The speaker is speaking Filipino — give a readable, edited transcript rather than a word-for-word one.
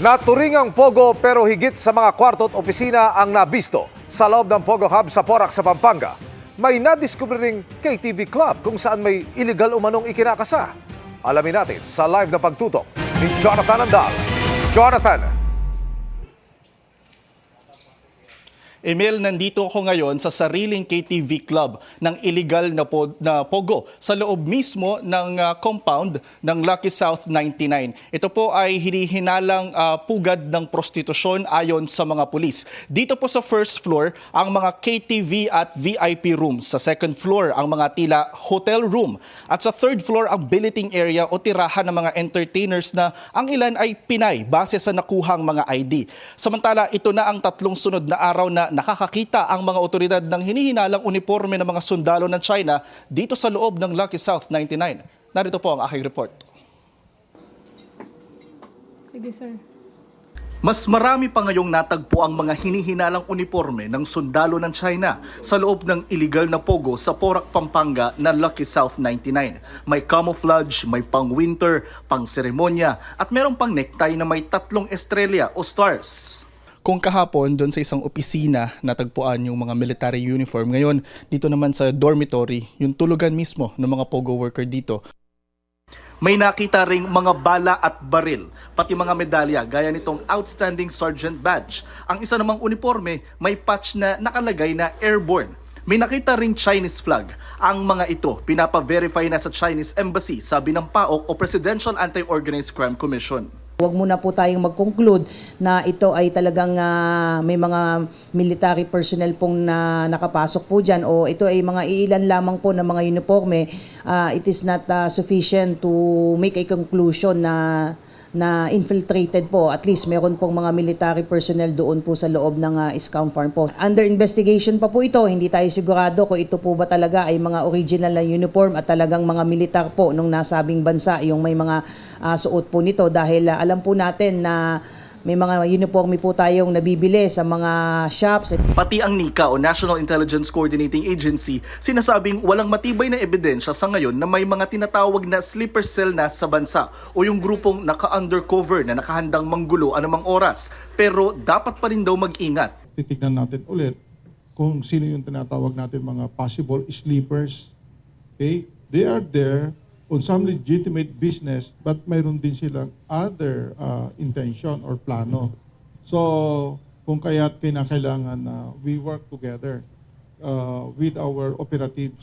Naturingang Pogo pero higit sa mga kwarto at opisina ang nabisto sa loob ng Pogo Hub sa Porac sa Pampanga. May nadiskubre ring KTV Club kung saan may illegal umanong ikinakasa. Alamin natin sa live na pagtutok ni Jonathan Andal. Jonathan! Emil, nandito ako ngayon sa sariling KTV Club ng illegal na Pogo sa loob mismo ng compound ng Lucky South 99. Ito po ay hinihinalang pugad ng prostitusyon ayon sa mga pulis. Dito po sa first floor ang mga KTV at VIP rooms. Sa second floor ang mga tila hotel room. At sa third floor ang billeting area o tirahan ng mga entertainers na ang ilan ay Pinay base sa nakuhang mga ID. Samantala, ito na ang tatlong sunod na araw na nakakakita ang mga otoridad ng hinihinalang uniforme ng mga sundalo ng China dito sa loob ng Lucky South 99. Narito po ang aking report. Sige, sir. Mas marami pa ngayong natagpo ang mga hinihinalang uniforme ng sundalo ng China sa loob ng illegal na Pogo sa Porac, Pampanga na Lucky South 99. May camouflage, may pang-winter, pang-seremonya at merong pang necktie na may 3 estrella o stars. Kung kahapon doon sa isang opisina natagpuan yung mga military uniform, ngayon dito naman sa dormitory, yung tulugan mismo ng mga Pogo worker dito. May nakita ring mga bala at baril, pati mga medalya gaya nitong Outstanding Sergeant Badge. Ang isa namang uniforme may patch na nakalagay na airborne. May nakita ring Chinese flag. Ang mga ito pinapa-verify na sa Chinese Embassy, sabi ng PAOK o Presidential Anti-Organized Crime Commission. Huwag muna po tayong mag-conclude na ito ay talagang may mga military personnel pong nakapasok po dyan o ito ay mga iilan lamang po ng mga uniforme. It is not sufficient to make a conclusion na infiltrated po. At least meron pong mga military personnel doon po sa loob ng Scam Farm po. Under investigation pa po ito, hindi tayo sigurado kung ito po ba talaga ay mga original na uniform at talagang mga militar po nung nasabing bansa yung may mga suot po nito dahil alam po natin na may mga uniforme po tayong nabibili sa mga shops. Pati ang NICA o National Intelligence Coordinating Agency sinasabing walang matibay na ebidensya sa ngayon na may mga tinatawag na sleeper cell na sa bansa o yung grupong naka-undercover na nakahandang manggulo anumang oras. Pero dapat pa rin daw mag-ingat. Titignan natin ulit kung sino yung tinatawag natin mga possible sleepers. Okay? They are there on some legitimate business but mayroon din silang other intention or plano. So, kung kaya't kinakailangan na we work together with our operatives